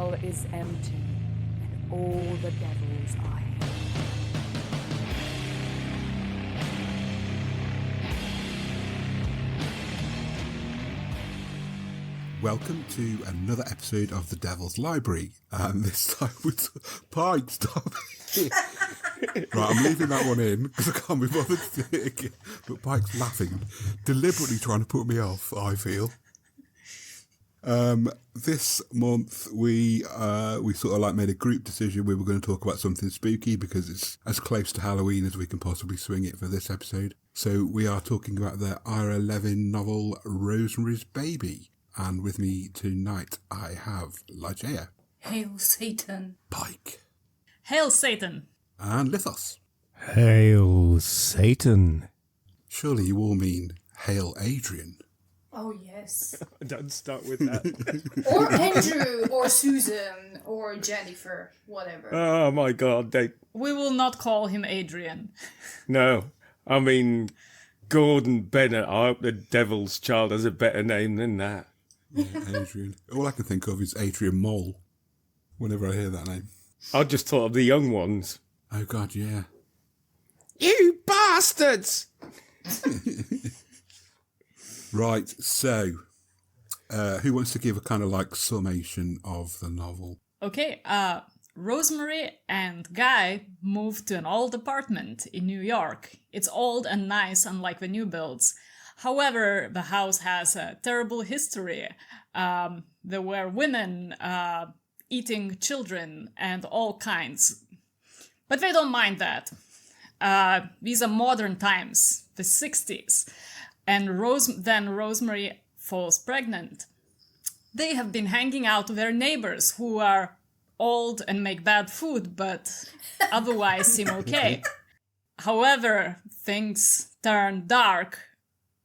hell is empty, and all the devils are here. Welcome to another episode of The Devil's Library, and this time with Pike. Stop it. Right, I'm leaving that one in because I can't be bothered to do it again. But Pike's laughing, deliberately trying to put me off, I feel. This month we sort of like made a group decision. We were going to talk about something spooky because it's as close to Halloween as we can possibly swing it for this episode. So we are talking about the Ira Levin novel Rosemary's Baby. And with me tonight, I have Ligeia. Hail Satan. Pike. Hail Satan. And Lithos. Hail Satan. Surely you all mean Hail Adrian. Oh, yes. Don't start with that. Or Andrew, or Susan, or Jennifer, whatever. Oh my God, We will not call him Adrian. No, I mean, Gordon Bennett, I hope the Devil's Child has a better name than that. Yeah, Adrian. All I can think of is Adrian Mole whenever I hear that name. I just thought of the young ones. Oh, God, yeah. You bastards! Right, so, who wants to give a kind of like summation of the novel? Okay, Rosemary and Guy moved to an old apartment in New York. It's old and nice, unlike the new builds. However, the house has a terrible history. There were women eating children and all kinds. But they don't mind that. These are modern times, the 60s. And then Rosemary falls pregnant. They have been hanging out with their neighbors who are old and make bad food, but otherwise seem okay. However, things turn dark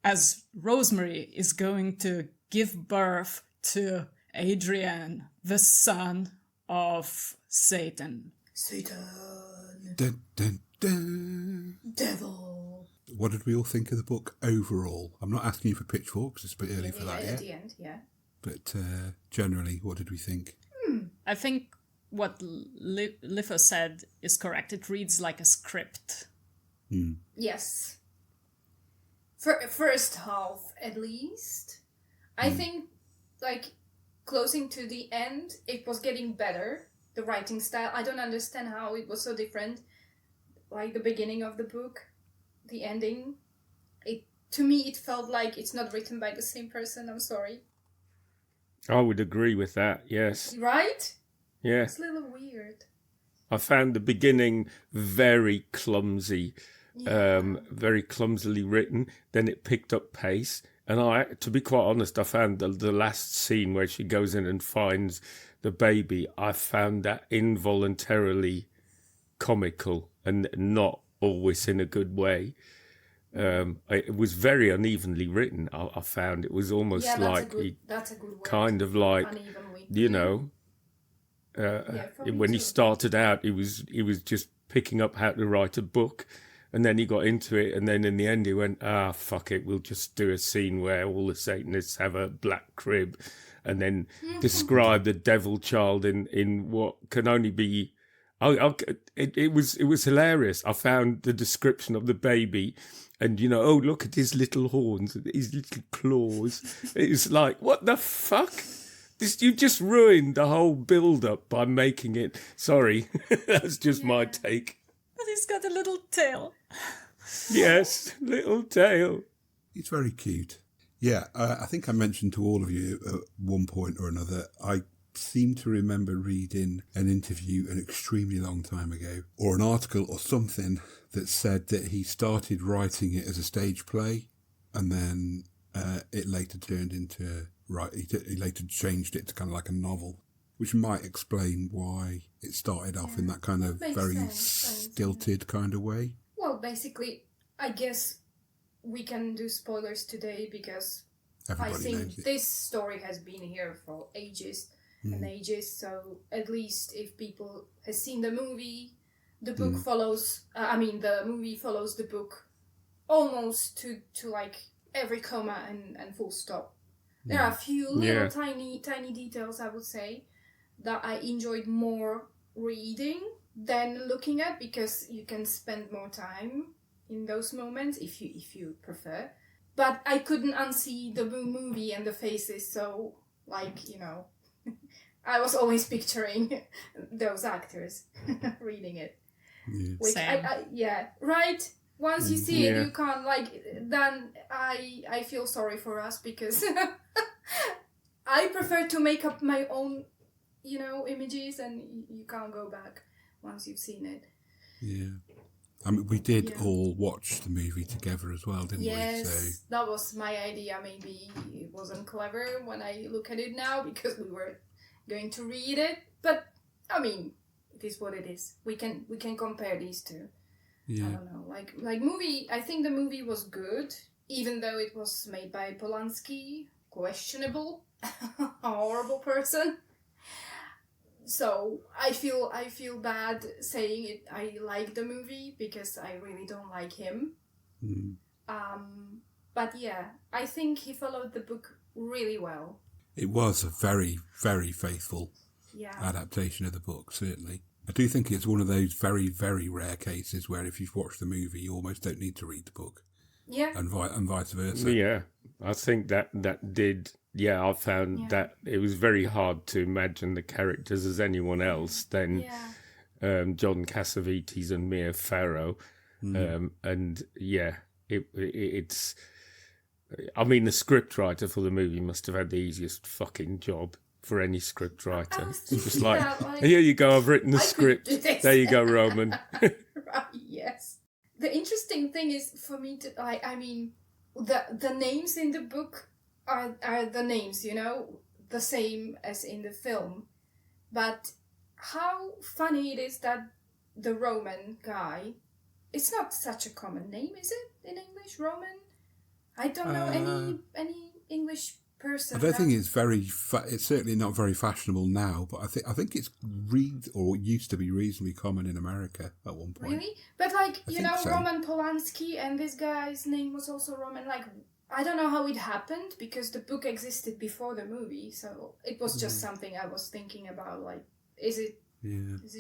as Rosemary is going to give birth to Adrian, the son of Satan. Satan. Dun, dun, dun. Devil. What did we all think of the book overall? I'm not asking you for pitchforks, it's a bit early for that At yet. the end, yeah. But generally, what did we think? I think what Lithos said is correct. It reads like a script. Yes. For first half, at least. I think, like, closing to the end, it was getting better, the writing style. I don't understand how it was so different. Like, the beginning of the book, the ending. To me, it felt like it's not written by the same person. I'm sorry. I would agree with that, yes. Right? Yeah. It's a little weird. I found the beginning very clumsy. Very clumsily written. Then it picked up pace, and to be quite honest, I found the last scene where she goes in and finds the baby, I found that involuntarily comical and not always in a good way. It was very unevenly written. I found it was almost that's a good word. kind of like, Unevenly. you know, when he started out, he was just picking up how to write a book. And then he got into it, and then in the end he went, fuck it, we'll just do a scene where all the Satanists have a black crib, and then describe the devil child in what can only be... It was hilarious. I found the description of the baby, and, you know, oh, look at his little horns, his little claws. It's like, what the fuck? You just ruined the whole build-up by making it... Sorry, that's just my take. But he's got a little tail. Yes, little tail. It's very cute. Yeah, I think I mentioned to all of you at one point or another, I seem to remember reading an interview an extremely long time ago, or an article or something that said that he started writing it as a stage play, and then it later turned into... he later changed it to kind of like a novel, which might explain why it started off in that kind of very stilted kind of way. Well, basically, I guess we can do spoilers today because Everybody I think knows it. this story has been here for ages and ages. So at least if people have seen the movie, the book follows. The movie follows the book almost to like every comma and full stop. There are a few little tiny details, I would say, that I enjoyed more reading than looking at, because you can spend more time in those moments if you prefer. But I couldn't unsee the movie and the faces, so like, you know, I was always picturing those actors reading it. Yeah. Which Same. right. Once you see it, Yeah. you can't then I feel sorry for us, because I prefer to make up my own, you know, images, and you can't go back once you've seen it. Yeah. I mean, we did all watch the movie together as well, didn't we? Yes, So, that was my idea. Maybe it wasn't clever when I look at it now, because we were going to read it. But I mean, it is what it is. We can compare these two. yeah. I don't know. Like movie. I think the movie was good, even though it was made by Polanski. Questionable, a horrible person. So I feel bad saying it. I like the movie because I really don't like him. Mm. But yeah, I think he followed the book really well. It was a very, very faithful Yeah. adaptation of the book, certainly. I do think it's one of those very, very rare cases where if you've watched the movie, you almost don't need to read the book, Yeah. and vice versa. Yeah, I think that did. Yeah, I found that it was very hard to imagine the characters as anyone else than John Cassavetes and Mia Farrow. And yeah, it's. I mean, the scriptwriter for the movie must have had the easiest fucking job for any scriptwriter. was It's just thinking like, that, like, here you go, I've written the I could script. do this. There you go, Roman. Right, yes. The interesting thing is for me to I mean, the names in the book are the names, you know, the same as in the film. But how funny it is that the Roman guy, it's not such a common name, is it, in English, Roman? I don't know any English person. I don't think it's it's certainly not very fashionable now, but I think it's used to be reasonably common in America at one point. Really? But like, I you think know, so. Roman Polanski, and this guy's name was also Roman. Like, I don't know how it happened, because the book existed before the movie, so it was just something I was thinking about. Like, is it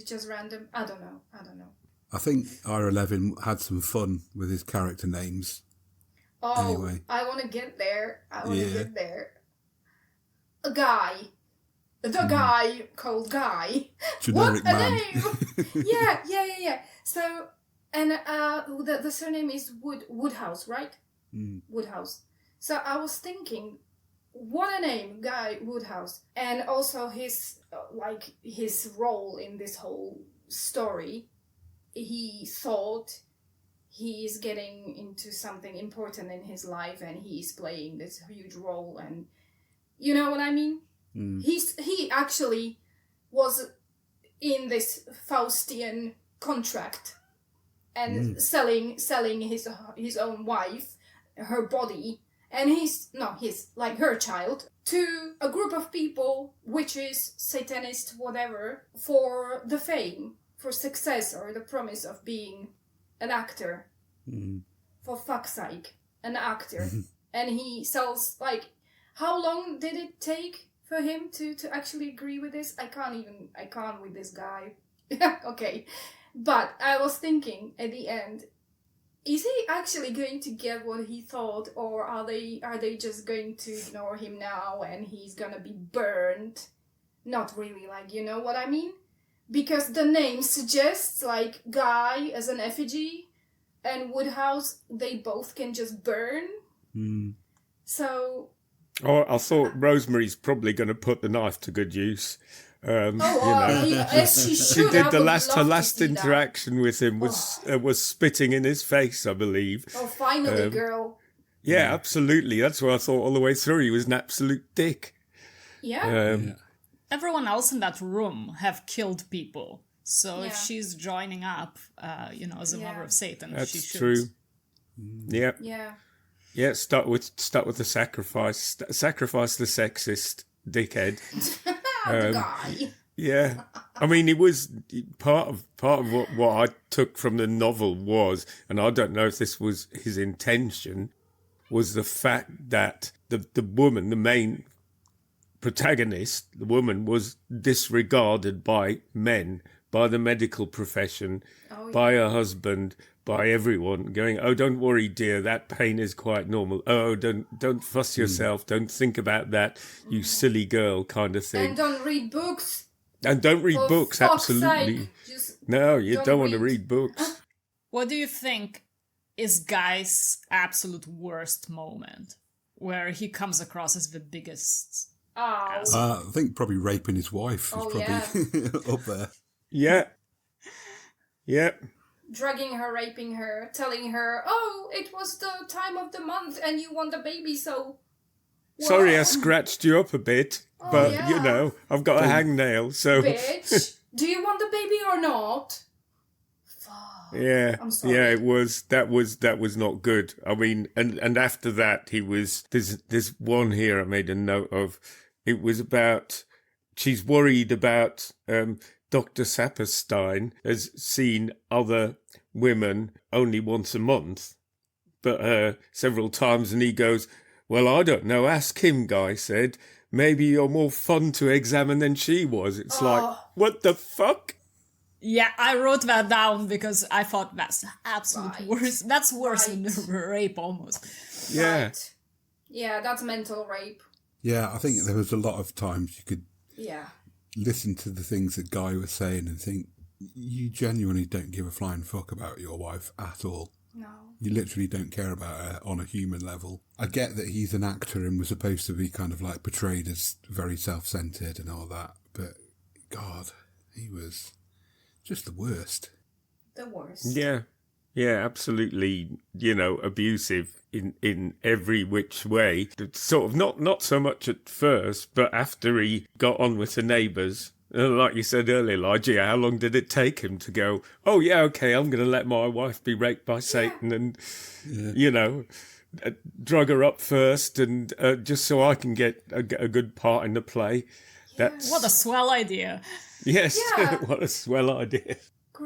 just random? I don't know. I think Ira Levin had some fun with his character names. Oh, Anyway. I want to get there. A guy. The guy called Guy. Generic What a man. name! Yeah. So, and the surname is Woodhouse, right? Woodhouse. So I was thinking, what a name, Guy Woodhouse. And also his role in this whole story. He thought he is getting into something important in his life, and he's playing this huge role, and you know what I mean? He actually was in this Faustian contract and selling his own wife, her body, and her child, to a group of people, witches, Satanist, whatever, for the fame, for success, or the promise of being an actor. For fuck's sake, an actor. And he sells, like, how long did it take for him to actually agree with this? I can't with this guy. Okay. But I was thinking at the end, is he actually going to get what he thought, or are they just going to ignore him now and he's gonna be burned? Not really, like, you know what I mean? Because the name suggests, like, Guy as an effigy and Woodhouse, they both can just burn. So... Oh, I thought Rosemary's probably going to put the knife to good use. As she should. She did her last interaction with him was spitting in his face, I believe. Oh, finally, girl. Yeah, absolutely. That's what I thought all the way through. He was an absolute dick. Yeah. Everyone else in that room have killed people. So if Yeah. she's joining up, as a mother of Satan, she That's should. true. Yeah. Yeah. Yeah, start with the sacrifice. Sacrifice the sexist dickhead. The guy. Yeah, I mean, it was part of what I took from the novel was, and I don't know if this was his intention, was the fact that the woman, the main protagonist, the woman, was disregarded by men, by the medical profession, by her husband, by everyone, going, "Oh, don't worry, dear, that pain is quite normal. Oh, don't fuss yourself. Don't think about that, you silly girl," kind of thing. And don't read books. And don't read For books, fuck's absolutely. sake, just No, you don't don't want to read. read books. What do you think is Guy's absolute worst moment? Where he comes across as the biggest... Oh. I think probably raping his wife is Oh, probably up there. Yeah. Yeah. Drugging her, raping her, telling her, "Oh, it was the time of the month and you want a baby, so..." Sorry, I Well, scratched you up a bit, but, yeah. you know, I've got a hangnail, so... bitch, do you want the baby or not? Fuck. Yeah, I'm sorry. yeah, that was not good. I mean, and after that, there's one here I made a note of. It was about, she's worried about, Dr. Saperstein has seen other women only once a month, but several times, and he goes, "Well, I don't know, ask him," Guy said. "Maybe you're more fun to examine than she was." It's like, what the fuck? Yeah, I wrote that down because I thought that's the absolute Right. worst. That's worse Right. than rape almost. Yeah. Right. Yeah, that's mental rape. Yeah, I think there was a lot of times you could Yeah. listen to the things that Guy was saying and think, you genuinely don't give a flying fuck about your wife at all. No. You literally don't care about her on a human level. I get that he's an actor and was supposed to be kind of like portrayed as very self-centered and all that, but God, he was just the worst. The worst. Yeah, yeah, absolutely. You know, abusive in every which way. Sort of not so much at first, but after he got on with the neighbours. Like you said earlier, Ligeia, how long did it take him to go, "Oh, yeah, okay, I'm going to let my wife be raped by Satan and, you know, drug her up first and just so I can get a good part in the play." That's What a swell idea. Yes, Yeah. what a swell idea.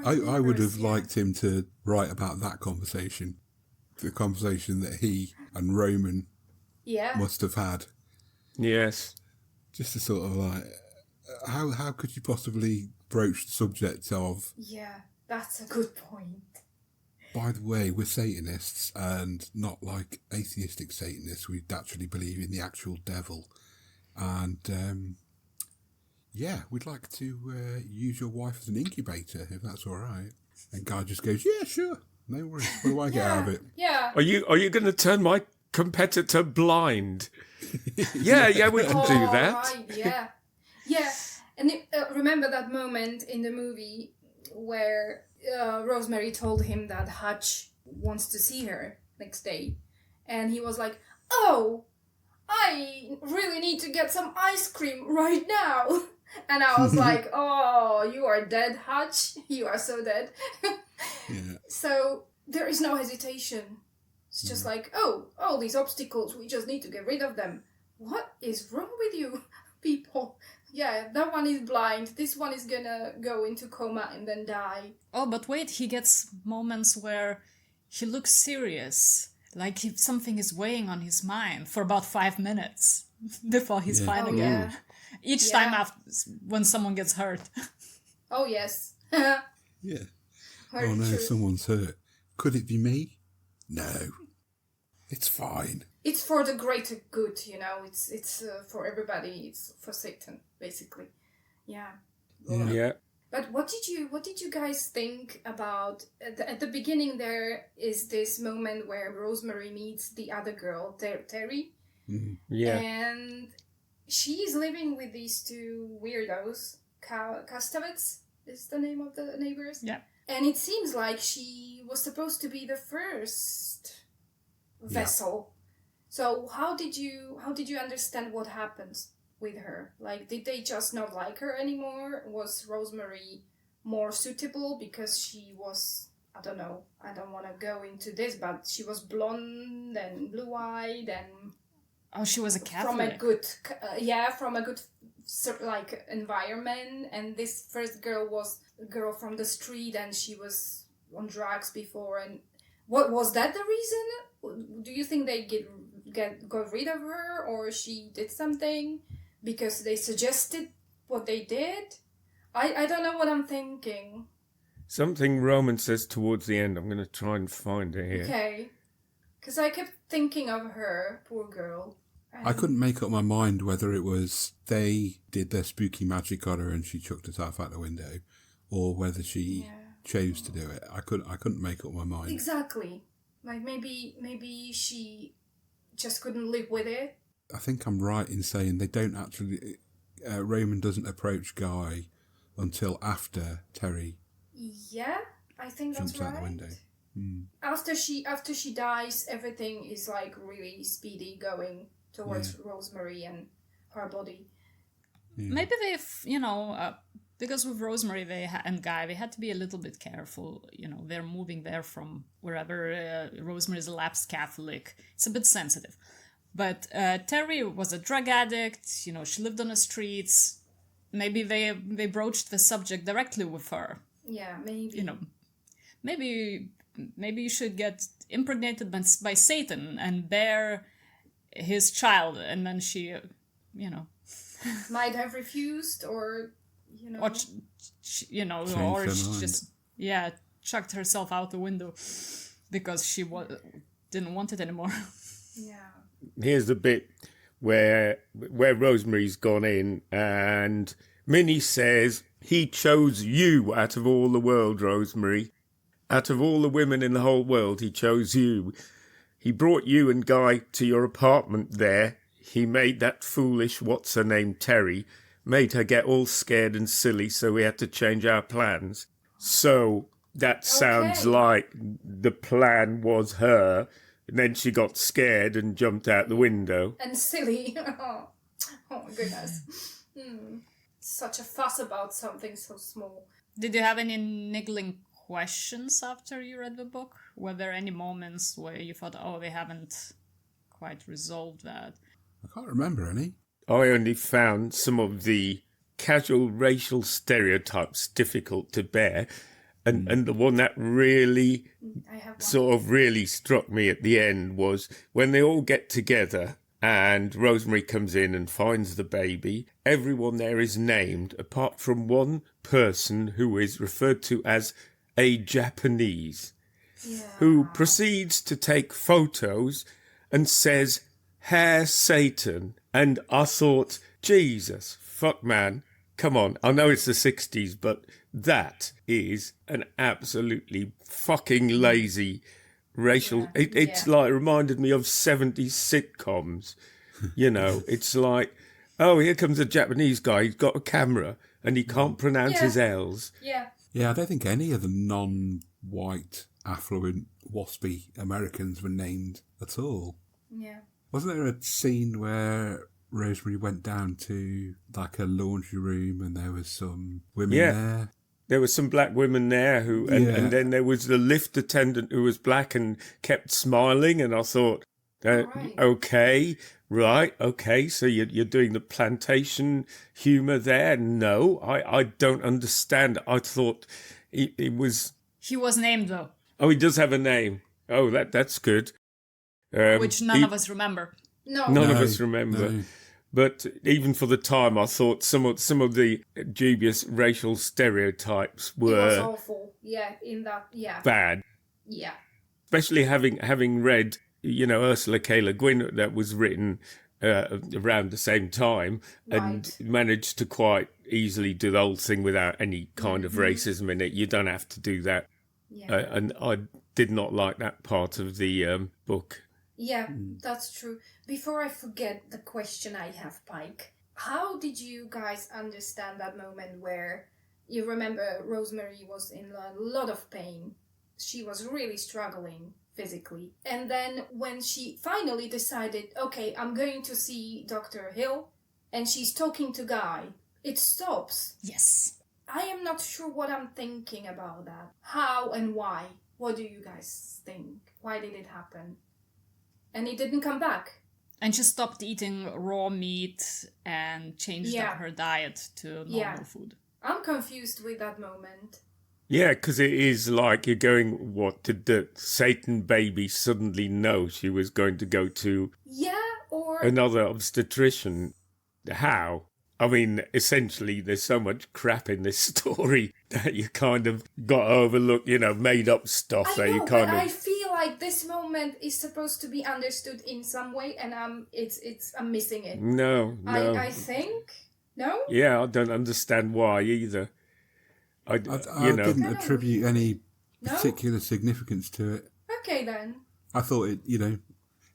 I would have liked him to write about that conversation. The conversation that he and Roman Yeah. must have had. Yes. Just to sort of like, how could you possibly broach the subject of, Yeah, that's a good point. by the way, we're Satanists and not like atheistic Satanists. We actually believe in the actual devil. And, yeah, we'd like to use your wife as an incubator, if that's all right. And Guy just goes, "Yeah, sure. No worries. What do I get out of it?" Yeah. Are you going to turn my competitor blind? yeah, we can do that. Right, yeah. Yeah. And remember that moment in the movie where Rosemary told him that Hutch wants to see her next day. And he was like, "Oh, I really need to get some ice cream right now." And I was like, "Oh, you are dead, Hutch. You are so dead." Yeah. So there is no hesitation. It's just like, "Oh, all these obstacles, we just need to get rid of them." What is wrong with you, people? Yeah, that one is blind. This one is gonna go into coma and then die. Oh, but wait, he gets moments where he looks serious. Like if something is weighing on his mind for about 5 minutes before he's fine Oh, again. yeah. Each Yeah. time after when someone gets hurt. Oh, yes. Yeah. Very Oh no, true. someone's hurt. Could it be me? No. It's fine. It's for the greater good, you know. It's for everybody. It's for Satan, basically. Yeah. Yeah. But what did you guys think about at the beginning? There is this moment where Rosemary meets the other girl, Terry, Yeah. and she's living with these two weirdos. Castavets is the name of the neighbors. Yeah. And it seems like she was supposed to be the first vessel. So how did you understand what happens with her? Like, did they just not like her anymore? Was Rosemary more suitable because she was, I don't know, I don't want to go into this, but she was blonde and blue-eyed and Oh, she was a from a Catholic. good like environment, and this first girl was a girl from the street and she was on drugs before. And what was that the reason? Do you think they got rid of her, or she did something? because they suggested what they did. I don't know what I'm thinking. Something Roman says towards the end. I'm going to try and find it here. Okay. Because I kept thinking of her, poor girl. I couldn't make up my mind whether it was they did their spooky magic on her and she chucked herself out the window, or whether she chose to do it. I couldn't make up my mind. Exactly. Like maybe she just couldn't live with it. I think I'm right in saying they don't actually. Roman doesn't approach Guy until after Terry Yeah, I think that's jumps right. out the window. After she dies, everything is like really speedy going towards Rosemary and her body. Yeah. Maybe they've, because with Rosemary and Guy, they had to be a little bit careful. They're moving there from wherever. Rosemary is a lapsed Catholic. It's a bit sensitive. But Terry was a drug addict. She lived on the streets. Maybe they broached the subject directly with her. Yeah, maybe. Maybe you should get impregnated by Satan and bear his child, and then she, might have refused, or or her just chucked herself out the window because she didn't want it anymore. Yeah. Here's the bit where Rosemary's gone in and Minnie says, "He chose you out of all the world, Rosemary. Out of all the women in the whole world, he chose you. He brought you and Guy to your apartment there. He made that foolish what's-her-name Terry, made her get all scared and silly, so we had to change our plans." So that sounds like the plan was her, and then she got scared and jumped out the window. And silly. Oh my goodness. Such a fuss about something so small. Did you have any niggling questions after you read the book? Were there any moments where you thought, they haven't quite resolved that? I can't remember any. I only found some of the casual racial stereotypes difficult to bear. And the one that really really struck me at the end was when they all get together and Rosemary comes in and finds the baby. Everyone there is named apart from one person who is referred to as a Japanese, who proceeds to take photos and says, "Hair Satan." And I thought, Jesus, fuck man, come on. I know it's the 60s, but that is an absolutely fucking lazy racial... It's like, reminded me of 70s sitcoms. It's like, oh, here comes a Japanese guy. He's got a camera and he can't pronounce his L's. Yeah. Yeah, I don't think any of the non-white, affluent, waspy Americans were named at all. Yeah. Wasn't there a scene where Rosemary went down to like a laundry room and there was some women there? There were some black women there and then there was the lift attendant who was black and kept smiling, and I thought, okay, so you're doing the plantation humour there? No, I don't understand. I thought it was... He was named, though. Oh, he does have a name. Oh, that's good. Which none of us remember. None of us remember. No. But even for the time, I thought some of the dubious racial stereotypes were... It was awful. Yeah, in that... Yeah. Bad. Yeah. Especially having read, Ursula K. Le Guin, that was written around the same time, and managed to quite easily do the whole thing without any kind of racism in it. You don't have to do that. Yeah. And I did not like that part of the book. Yeah, that's true. Before I forget the question I have, Pike, how did you guys understand that moment where you remember Rosemary was in a lot of pain? She was really struggling physically. And then when she finally decided, okay, I'm going to see Dr. Hill, and she's talking to Guy, it stops. Yes. I am not sure what I'm thinking about that. How and why? What do you guys think? Why did it happen? And he didn't come back. And she stopped eating raw meat and changed up her diet to normal food. I'm confused with that moment. Yeah, because it is like you're going, what, did the Satan baby suddenly know she was going to go to or another obstetrician? how? I mean, essentially, there's so much crap in this story that you kind of got to overlook, made up stuff that you kind of... I feel like this moment is supposed to be understood in some way, and I'm missing it. No. I think... No? Yeah, I don't understand why either. I didn't attribute any particular significance to it. Okay, then. I thought it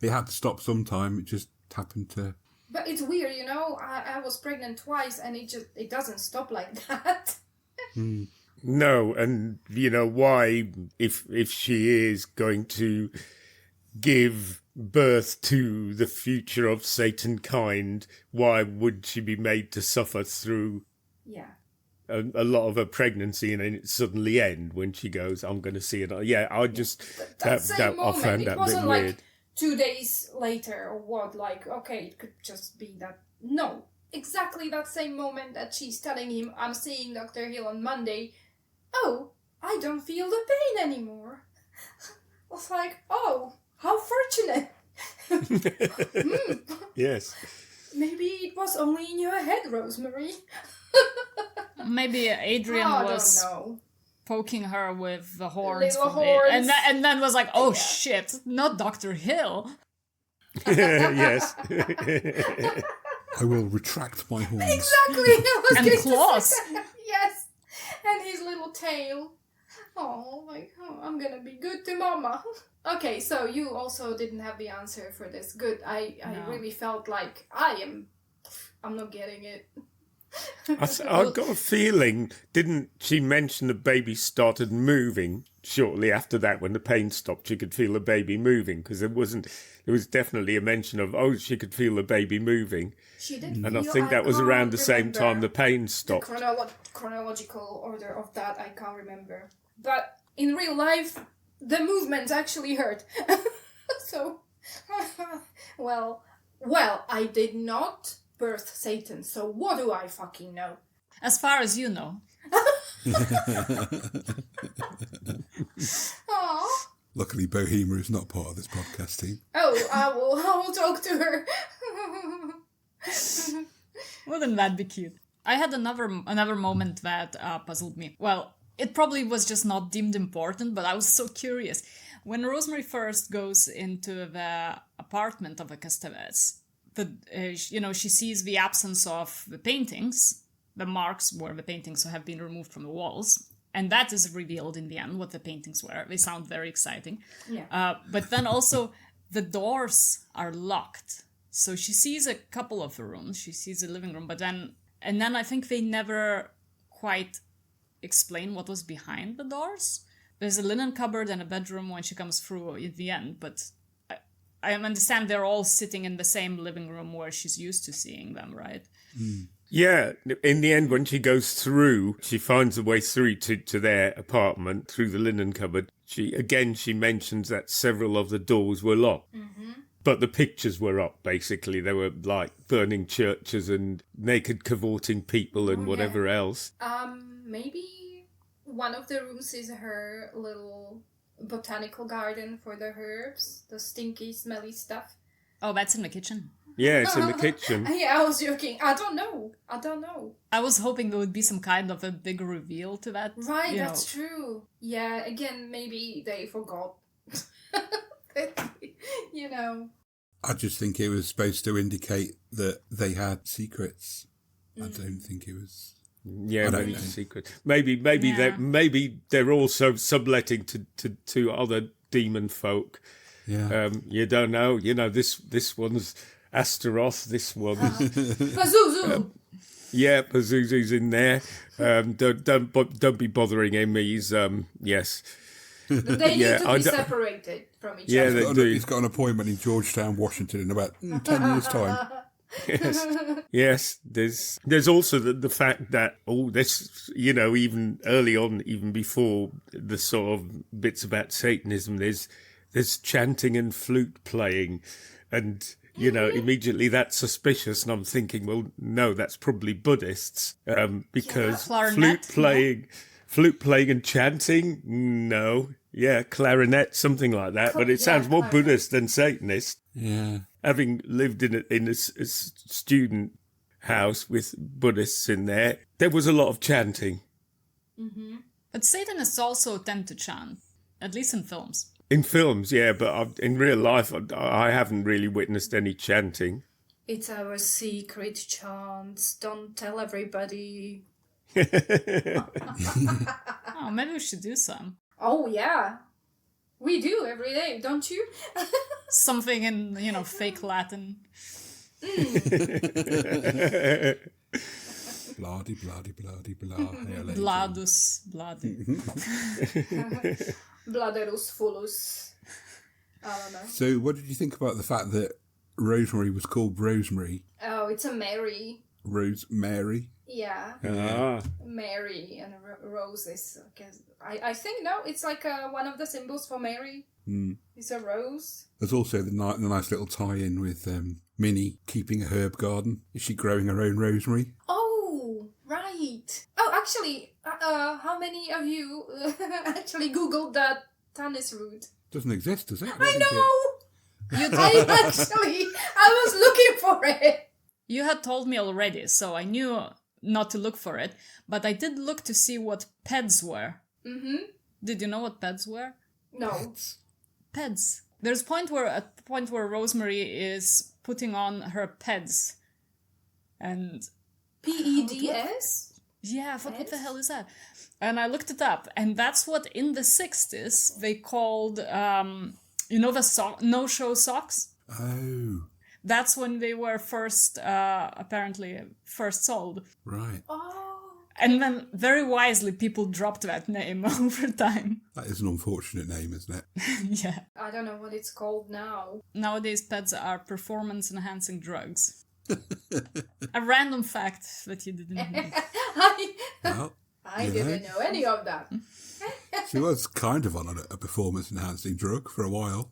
had to stop sometime. It just happened to... But it's weird, I was pregnant twice and it doesn't stop like that. No, and why, if she is going to give birth to the future of Satan kind, why would she be made to suffer through a lot of her pregnancy and then it suddenly end when she goes, I'm going to see it? Yeah, I just... That same moment, I found that it wasn't a bit like weird. 2 days later or what, like, okay, it could just be that. No, exactly that same moment that she's telling him, I'm seeing Dr. Hill on Monday. Oh, I don't feel the pain anymore. I was like, oh, how fortunate. Yes. Maybe it was only in your head, Rosemary. Maybe Adrian was don't know. poking her with the horns, Little from horns. and then was like, oh shit, not Dr. Hill. Yes. I will retract my horns. Exactly. I was And going to claws. say that. Yes. And his little tail. Oh, I'm gonna be good to Mama. Okay, so you also didn't have the answer for this. Good. I really felt like I'm not getting it. I've got a feeling, didn't she mention the baby started moving shortly after that when the pain stopped? She could feel the baby moving because there was definitely a mention of, she could feel the baby moving. She did. And I think that was around the same time the pain stopped. The chronological order of that, I can't remember. But in real life, the movements actually hurt. So, well, I did not birth Satan, so what do I fucking know? As far as you know. Aww. Luckily, Bohemia is not part of this podcast team. Oh, I will talk to her. Wouldn't that be cute? I had another moment that puzzled me. Well, it probably was just not deemed important, but I was so curious. When Rosemary first goes into the apartment of the Castellets, she sees the absence of the paintings, the marks where the paintings have been removed from the walls, and that is revealed in the end what the paintings were. They sound very exciting. Yeah. But then also the doors are locked, so she sees a couple of the rooms. She sees the living room, and then I think they never quite explain what was behind the doors. There's a linen cupboard and a bedroom when she comes through at the end, but I understand they're all sitting in the same living room where she's used to seeing them, right? Mm. Yeah, in the end, when she goes through, she finds a way through to their apartment through the linen cupboard. She mentions that several of the doors were locked. Mm-hmm. But the pictures were up, basically. They were like burning churches and naked cavorting people and whatever else. Maybe one of the rooms is her little botanical garden for the herbs, the stinky, smelly stuff. Oh, that's in the kitchen. Yeah, it's in the kitchen. Yeah, I was joking. I don't know. I was hoping there would be some kind of a big reveal to that. Right, that's true. Yeah, again, maybe they forgot. I just think it was supposed to indicate that they had secrets. I don't think it was... Yeah, maybe secret. Maybe they're also subletting to other demon folk. Yeah. You don't know. This one's Astaroth. This one's Pazuzu. Yeah, Pazuzu's in there. Don't be bothering him. He's yes. They need to be separated from each other. Yeah, they do. He's got an appointment in Georgetown, Washington in about 10 years' time. Yes. There's also the fact that this, even early on, even before the sort of bits about Satanism, there's chanting and flute playing, and immediately that's suspicious. And I'm thinking, well, no, that's probably Buddhists, because flute playing and chanting, no. Yeah, clarinet, something like that. But it sounds more Buddhist than Satanist. Yeah. Having lived in a student house with Buddhists in there, there was a lot of chanting. Mm-hmm. But Satanists also tend to chant, at least in films. In films, yeah, but in real life, I haven't really witnessed any chanting. It's our secret chants. Don't tell everybody. Oh, maybe we should do some. Oh, yeah. We do every day, don't you? Something in, fake Latin. Bloody, bloody, bloody, blah. Bladus, bloody. Bladerus fullus. I don't know. So what did you think about the fact that Rosemary was called Rosemary? Oh, it's a Mary. Rosemary? Yeah. Mary and roses. I think, no, it's like one of the symbols for Mary. Mm. It's a rose. There's also the nice little tie-in with Minnie keeping a herb garden. Is she growing her own rosemary? Oh, right. Oh, actually, how many of you actually Googled that tannis root? Doesn't exist, does it? I know! I was looking for it. You had told me already, so I knew not to look for it, but I did look to see what PEDs were. Mm-hmm. Did you know what PEDs were? No. PEDs. There's a point where Rosemary is putting on her PEDs. And PEDS? yeah, what the hell is that? And I looked it up, and that's what in the 60s they called, the no-show socks? Oh, That's when they were first sold. right. Oh. And then, very wisely, people dropped that name over time. That is an unfortunate name, isn't it? Yeah. I don't know what it's called now. Nowadays, PEDs are performance-enhancing drugs. A random fact that you didn't know. Well, I didn't know any of that. she was kind of on a performance-enhancing drug for a while.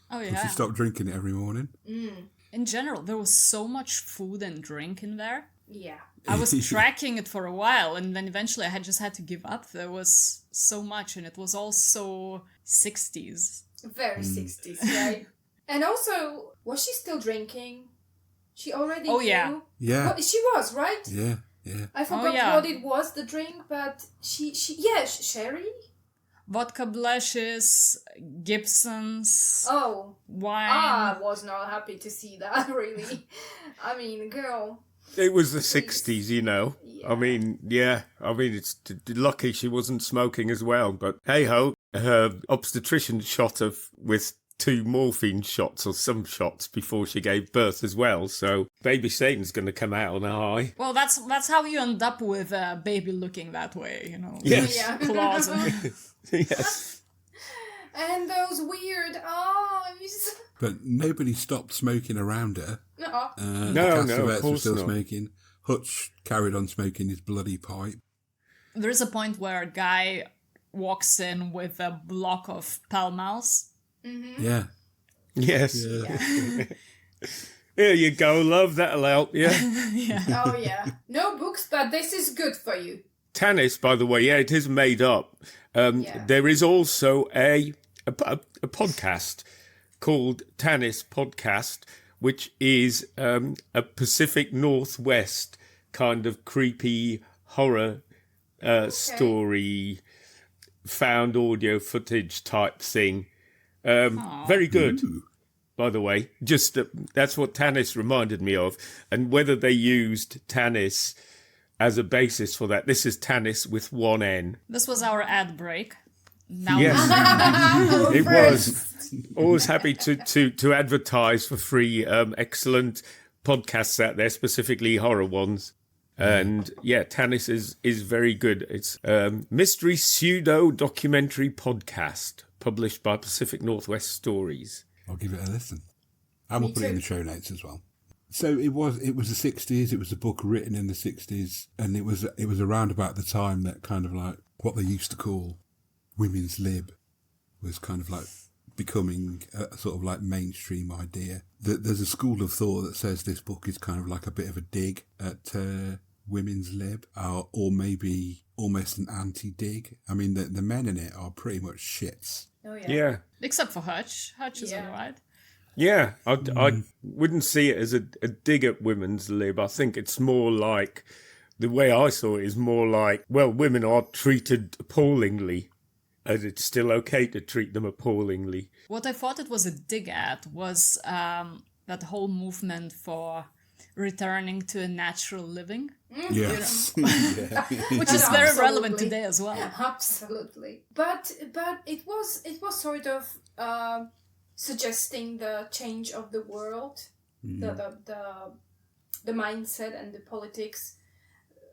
Oh, She yeah. stopped drinking it every morning. In general, there was so much food and drink in there. Yeah. I was tracking it for a while, and then eventually I just had to give up. There was so much, and it was all so 60s. Very 60s, right? And also, was she still drinking? She already Oh, knew? yeah. Yeah. Well, she was, right? Yeah. I forgot yeah. what it was, the drink, but sherry? Vodka blushes, Gibsons, Oh, wine. I was not happy to see that, really. I mean, girl. It was the 60s, you know. Yeah. I mean, it's lucky she wasn't smoking as well. But hey-ho, her obstetrician shot her with 2 morphine shots or some shots before she gave birth as well. So baby Satan's going to come out on a high. Well, that's how you end up with a baby looking that way, Yes. Yeah. Claws. Yes. And those weird eyes. But nobody stopped smoking around her. No. The No, of Cassavetes were course still not. smoking. Hutch carried on smoking his bloody pipe. There's a point where a guy walks in with a block of Pall Malls. Yeah. Yes. Yeah. Here you go, love. That'll help you. Oh, yeah. No books, but this is good for you. Tannis, by the way, yeah, it is made up. Yeah. There is also a podcast called Tannis Podcast, which is a Pacific Northwest kind of creepy horror story, found audio footage type thing. Very good. Ooh. By the way, just that's what Tannis reminded me of, and whether they used Tannis as a basis for that. This is Tannis with 1 N. This was our ad break. Now Yes, it was. Always happy to advertise for free excellent podcasts out there, specifically horror ones. And yeah, Tannis is very good. It's mystery pseudo documentary podcast published by Pacific Northwest Stories. I'll give it a listen. And we'll put it in too. the show notes as well. So it was the 60s. It was a book written in the 60s, and it was around about the time that kind of like what they used to call women's lib was kind of like becoming a sort of like mainstream idea. There's a school of thought that says this book is kind of like a bit of a dig at women's lib, or maybe almost an anti-dig. I mean, the men in it are pretty much shits. Oh, yeah. Yeah. except for Hutch. Hutch is Yeah. alright. Yeah, I wouldn't see it as a dig at women's lib. I think it's more like, the way I saw it is more like, well, women are treated appallingly, and it's still okay to treat them appallingly. What I thought it was a dig at was that whole movement for returning to a natural living. Yes. Which is very relevant today as well. Absolutely. But it was sort of suggesting the change of the world, the mindset and the politics.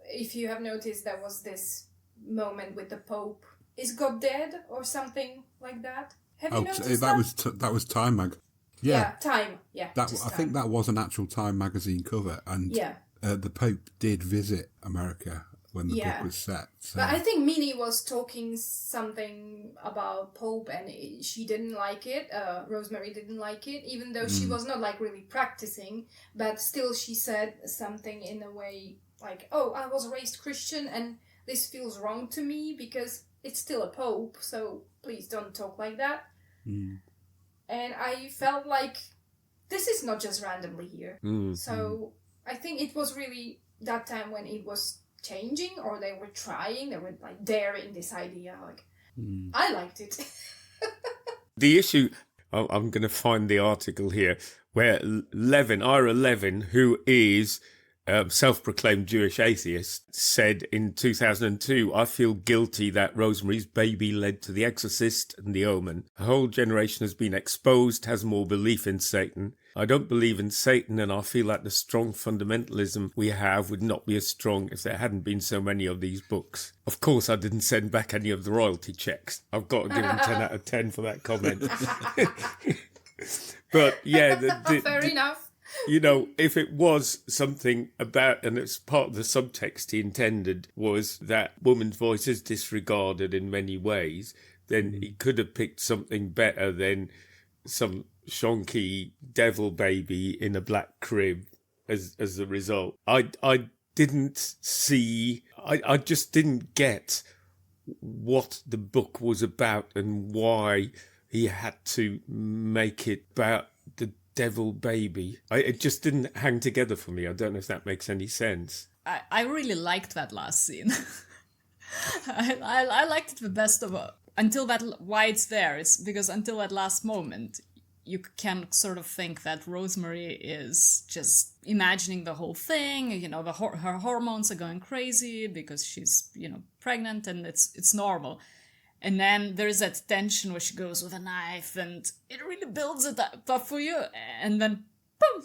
If you have noticed, there was this moment with the Pope. Is God dead or something like that? Have you noticed that? That was Time Mag. Yeah, Time. Yeah, I think that was an actual Time magazine cover, and the Pope did visit America when the book was set. So. But I think Minnie was talking something about Pope, and she didn't like it. Rosemary didn't like it, even though she was not like really practicing. But still, she said something in a way like, "Oh, I was raised Christian, and this feels wrong to me because it's still a Pope. So please don't talk like that." And I felt like this is not just randomly here. So I think it was really that time when it was changing, or they were like daring this idea. Like, I liked it. The issue, I'm going to find the article here, where Ira Levin, who is self-proclaimed Jewish atheist, said in 2002, "I feel guilty that Rosemary's Baby led to The Exorcist and The Omen. A whole generation has been exposed, has more belief in Satan. I don't believe in Satan, and I feel that the strong fundamentalism we have would not be as strong if there hadn't been so many of these books." Of course, I didn't send back any of the royalty checks. I've got to give him 10 out of 10 for that comment. But yeah, fair enough. You know, if it was something about, and it's part of the subtext he intended, was that woman's voice is disregarded in many ways, then he could have picked something better than some shonky devil baby in a black crib as a result. I didn't see, I just didn't get what the book was about and why he had to make it about the devil baby. It just didn't hang together for me. I don't know if that makes any sense. I really liked that last scene. I liked it the best of all. Until that, why it's there is because until that last moment, you can sort of think that Rosemary is just imagining the whole thing. You know, her hormones are going crazy because she's, pregnant, and it's normal. And then there's that tension where she goes with a knife, and it really builds it up for you. And then, boom!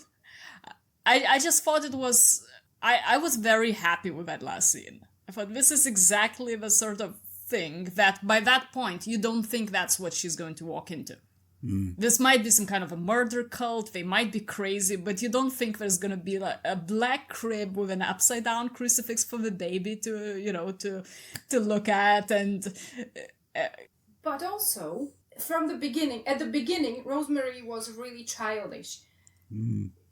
I just thought it was... I was very happy with that last scene. I thought this is exactly the sort of thing that by that point, you don't think that's what she's going to walk into. This might be some kind of a murder cult, they might be crazy, but you don't think there's gonna be like a black crib with an upside down crucifix for the baby to look at. And but also from the beginning, at the beginning, Rosemary was really childish.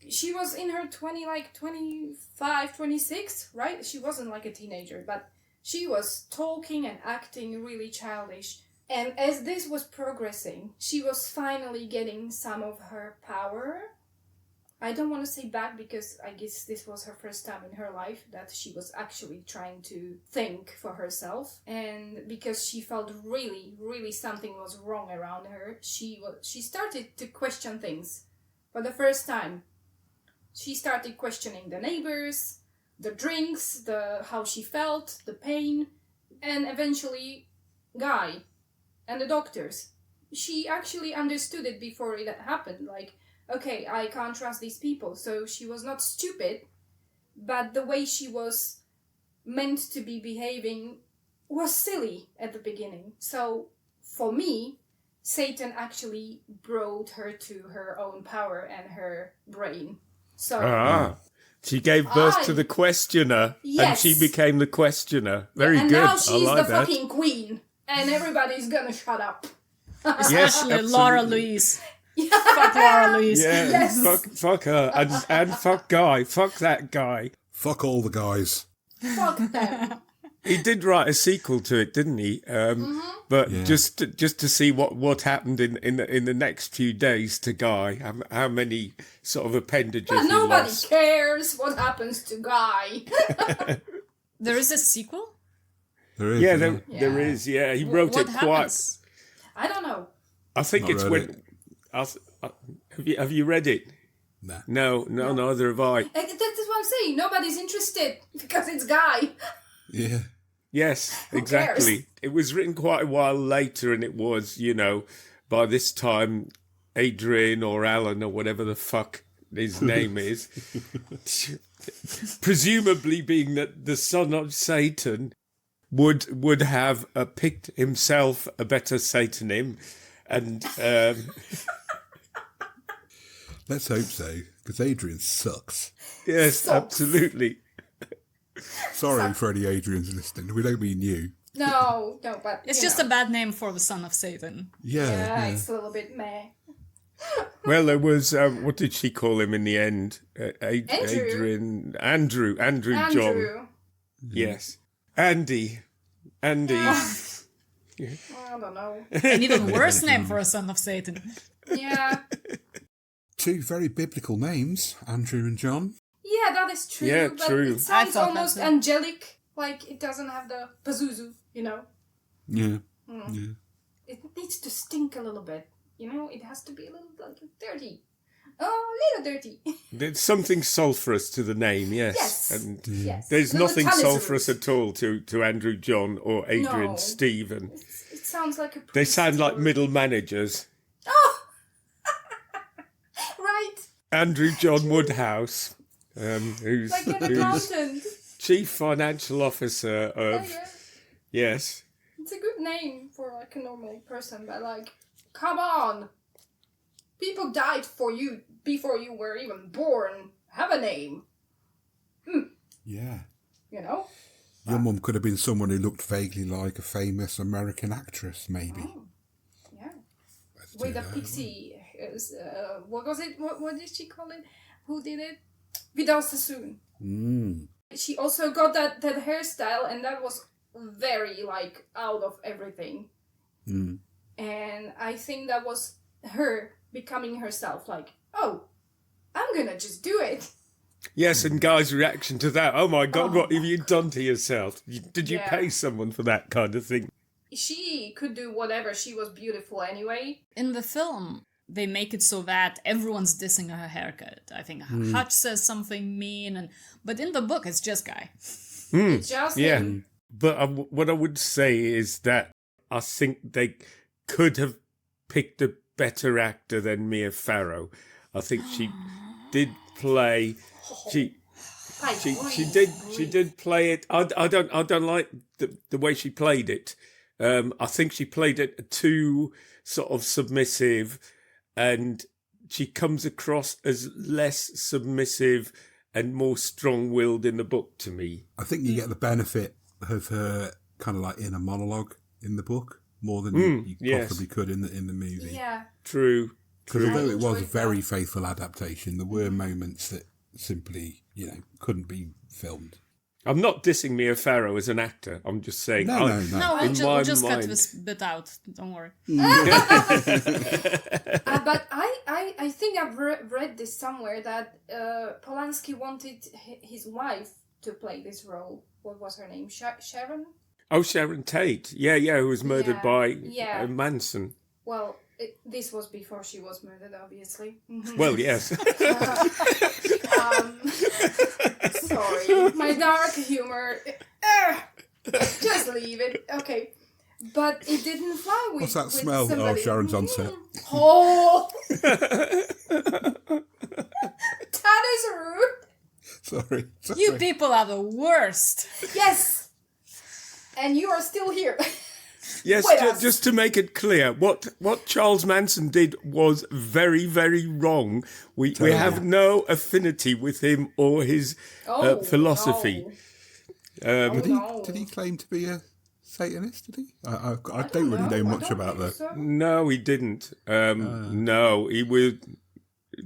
She was in her 25, 26, right? She wasn't like a teenager, but she was talking and acting really childish. And as this was progressing, she was finally getting some of her power. I don't want to say back because I guess this was her first time in her life that she was actually trying to think for herself. And because she felt really, really something was wrong around her, she started to question things for the first time. She started questioning the neighbors, the drinks, how she felt, the pain, and eventually Guy and the doctors. She actually understood it before it happened. Like, okay, I can't trust these people. So she was not stupid, but the way she was meant to be behaving was silly at the beginning. So for me, Satan actually brought her to her own power and her brain. So she gave birth to the questioner, and she became the questioner. Very good. Now she's I like the that. fucking queen, and everybody's gonna shut up. Especially Laura Louise. Fuck Laura Louise. Yeah, Yes. fuck her, and fuck Guy. Fuck that guy. Fuck all the guys. Fuck them. He did write a sequel to it, didn't he? But just to see what happened in the next few days to Guy, how many sort of appendages But he nobody lost. cares what happens to Guy. There is a sequel? There is. Yeah, there is. Yeah, he wrote What it happens? I don't know. I think Not it's read when. Have you read it? Nah. No, neither have I. That's what I'm saying. Nobody's interested because it's Guy. Yeah. Yes, Who exactly. cares? It was written quite a while later, and it was, by this time, Adrian or Alan or whatever the fuck his name is, presumably being that the son of Satan, would have picked himself a better Satanym, and Let's hope so, because Adrian sucks. yes, Sucks. absolutely. Sorry for any Adrians listening. We don't mean you. No, but It's you just know. a bad name for the son of Satan. Yeah, it's a little bit meh. Well, there was what did she call him in the end? Andrew. Andrew John. Andrew. Yes, Andy. I don't know. An even worse name for a son of Satan. Yeah. Two very biblical names, Andrew and John. Yeah, that is true. Yeah, but true. It sounds thought almost that too. angelic. Like it doesn't have the Pazuzu, Yeah. It needs to stink a little bit. It has to be a little dirty. Oh, a little dirty. There's something sulphurous to the name, yes. Yes. And Yes. there's Little nothing talismans. sulphurous at all to Andrew John or Adrian No. Stephen. It sounds like a. They sound priest like or- middle managers. Oh. Right. Andrew John Woodhouse, who's Like an accountant. Chief Financial Officer of... Yeah. Yes. It's a good name for like a normal person, but come on. People died for you before you were even born. Have a name. Yeah. Your mum could have been someone who looked vaguely like a famous American actress, maybe. Oh, yeah. Let's With do a that. pixie. What was it? What did she call it? Who did it? Vidal Sassoon. She also got that hairstyle, and that was very out of everything. And I think that was her becoming herself. Oh, I'm gonna just do it. Yes, and Guy's reaction to that. Oh my God, what have you done to yourself? Did you Yeah. pay someone for that kind of thing? She could do whatever. She was beautiful anyway. In the film, they make it so that everyone's dissing her haircut. I think Hutch says something mean, but in the book, it's just Guy. It's just Yeah. him. But what I would say is that I think they could have picked a better actor than Mia Farrow. I think she did play. She did play it. I don't like the way she played it. I think she played it too sort of submissive, and she comes across as less submissive and more strong-willed in the book to me. I think you get the benefit of her kind of inner monologue in the book more than you yes. possibly could in the movie. Yeah. True. Because although I it was a enjoyed very that. faithful adaptation, there were moments that simply, couldn't be filmed. I'm not dissing Mia Farrow as an actor. I'm just saying. No. No, In we'll my just cut mind- this bit out. Don't worry. But I think I've read this somewhere that Polanski wanted his wife to play this role. What was her name? Sharon? Oh, Sharon Tate. Yeah, who was murdered Yeah. by Yeah. Manson. Well, this was before she was murdered, obviously. Well, yes. Sorry, my dark humor. Just leave it. Okay. But it didn't fly with What's that with smell? somebody. Oh, Sharon's on set. Oh! That is rude. Sorry. You people are the worst. Yes. And you are still here. Yes, With us. just to make it clear, what Charles Manson did was very, very wrong. We have no affinity with him or his philosophy. No. Did he claim to be a Satanist? Did he? I don't really know much about that. So. No, he didn't. No, he was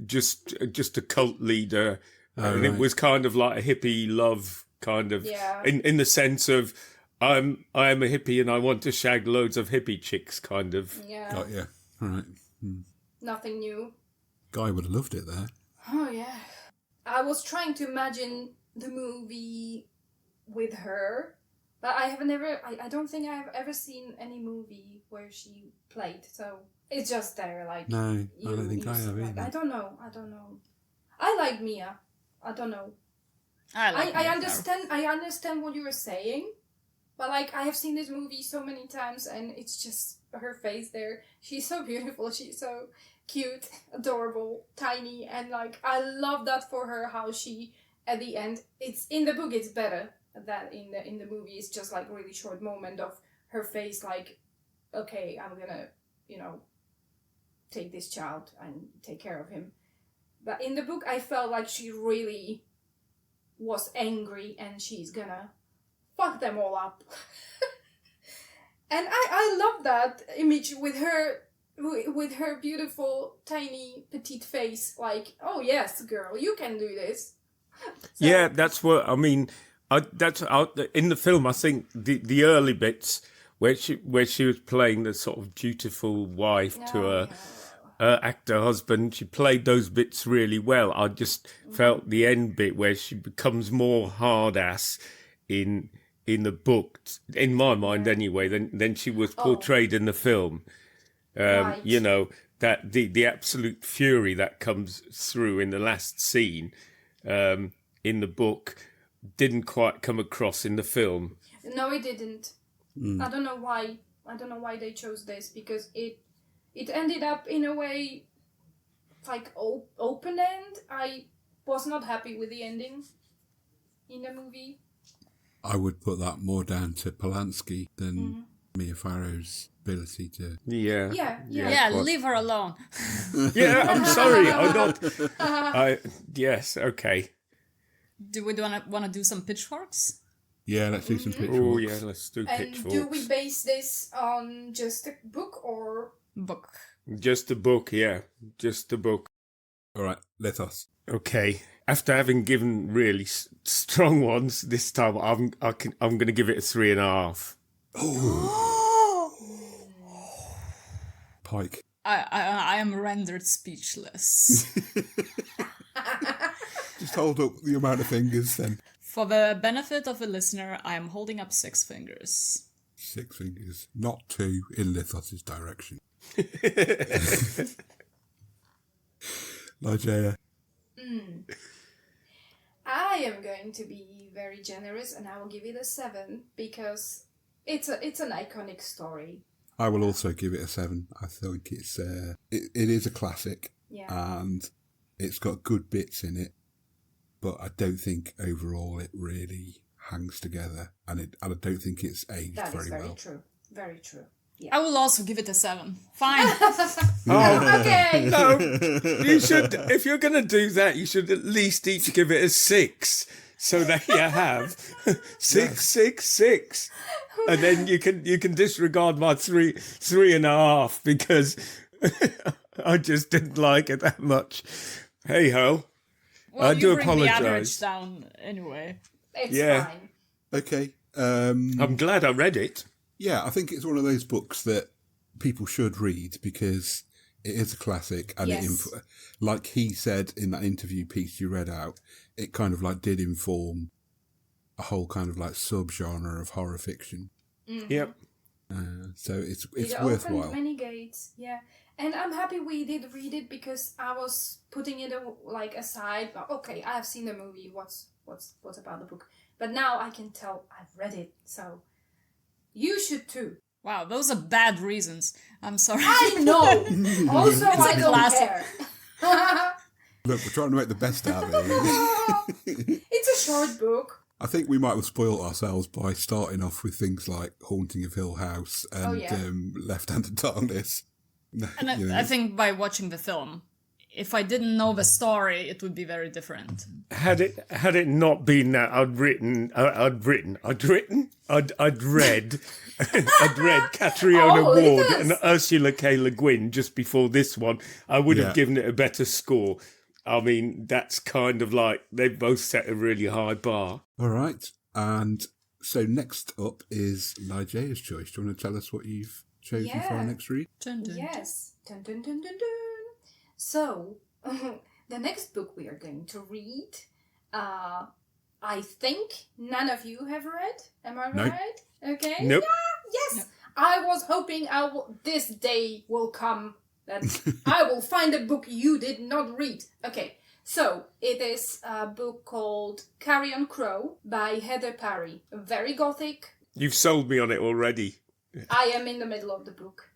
just a cult leader, and it right. was kind of like a hippie love kind of Yeah. in the sense of I am a hippie and I want to shag loads of hippie chicks, kind of. Yeah. Got you. All right. Nothing new. Guy would have loved it there. Oh, yeah. I was trying to imagine the movie with her, but I don't think I've ever seen any movie where she played, so it's just there, like... No, I don't think I have either. I don't know. I like Mia. I don't know. I understand what you were saying, but like I have seen this movie so many times and it's just her face there. She's so beautiful, she's so cute, adorable, tiny, and like I love that for her, how she at the end, it's in the book it's better than in the movie. It's just like really short moment of her face like, okay, I'm gonna, take this child and take care of him. But in the book I felt like she really was angry and she's gonna fuck them all up. And I love that image with her beautiful tiny petite face, like, oh yes girl, you can do this. So, yeah, that's what I mean. In the film, I think the early bits where she was playing the sort of dutiful wife to her actor husband, she played those bits really well. I just felt the end bit where she becomes more hard ass in the book, in my mind anyway, than she was portrayed in the film. Right. That the absolute fury that comes through in the last scene in the book didn't quite come across in the film. No, it didn't. I don't know why. I don't know why they chose this, because it ended up in a way like open end. I was not happy with the ending in the movie. I would put that more down to Polanski than Mia Farrow's ability to... Yeah, leave her alone. Yeah, I'm sorry. I'm not... yes, okay. Do we want to do some pitchforks? Yeah, let's do some pitchforks. Oh, yeah, let's do And pitchforks. do we base this on just a book or... Book. Just the book, yeah. Just the book. All right, Lithos. Okay. After having given really strong ones this time, I'm going to give it a 3.5. Pike. I am rendered speechless. Just hold up the amount of fingers then. For the benefit of the listener, I am holding up 6 fingers. 6 fingers, not 2 in Lithos's direction. Ligeia. I am going to be very generous and I will give it a 7 because it's an iconic story. I will also give it a 7. I think it is a classic, and it's got good bits in it, but I don't think overall it really hangs together, and I don't think it's aged very well. That is very true. Very true. Yeah. I will also give it a 7. Fine. Okay. No, you should. If you're going to do that, you should at least each give it a 6, so that you have 6, and then you can disregard my 3.5 because I just didn't like it that much. Hey ho. Well, I do you bring the average apologise. down anyway. It's fine. Okay. I'm glad I read it. Yeah, I think it's one of those books that people should read because it is a classic, and Yes. like he said in that interview piece you read out, it kind of like did inform a whole kind of like subgenre of horror fiction. Yep. So it's It worthwhile. opened many gates, yeah. And I'm happy we did read it because I was putting it like aside. Okay, I have seen the movie. What's about the book? But now I can tell I've read it. So you should too. Wow, those are bad reasons. I'm sorry. I know. Also, I a don't classic. care. Look, we're trying to make the best out of it. It's a short book. I think we might have spoiled ourselves by starting off with things like Haunting of Hill House and Left Hand of Darkness. And I think by watching the film, if I didn't know the story, it would be very different. Had it not been that I'd read Catriona Oh, Ward Lithos. and Ursula K. Le Guin just before this one, I would have given it a better score. I mean, that's kind of like they both set a really high bar. All right. And So next up is Ligeia's choice. Do you want to tell us what you've chosen for our next read? Dun, dun. Yes. Dun, dun, dun, dun, dun. So, the next book we are going to read, I think none of you have read. Am I Nope. right? Okay. Nope. Yeah, yes. Nope. I was hoping this day will come that I will find a book you did not read. Okay. So, it is a book called Carrion Crow by Heather Parry. Very gothic. You've sold me on it already. I am in the middle of the book.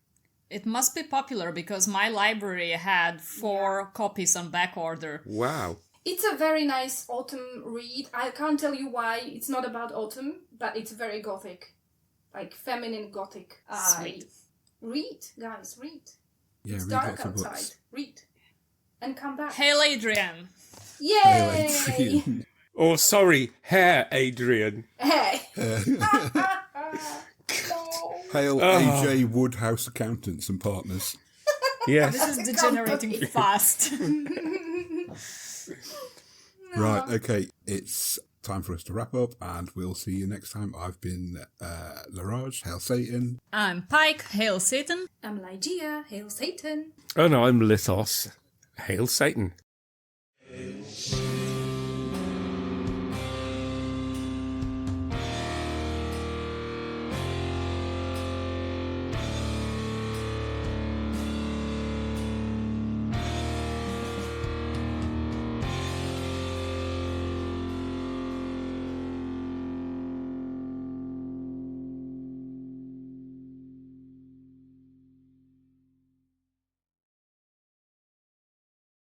It must be popular because my library had 4 copies on back order. Wow. It's a very nice autumn read. I can't tell you why it's not about autumn, but it's very gothic. Like feminine gothic. Sweet. Read, guys, read. Yeah, It's read dark lots of outside. books. Read. And come back. Hail Adrian! Yay! Adrian. Oh, sorry, Hair Adrian. Hey! No. Hail AJ Woodhouse Accountants and Partners. Yes. This is degenerating fast. Right, okay, it's time for us to wrap up, and we'll see you next time. I've been Leraje, Hail Satan. I'm Pike, hail Satan. I'm Ligeia, hail Satan. And I'm Lithos. Hail Satan.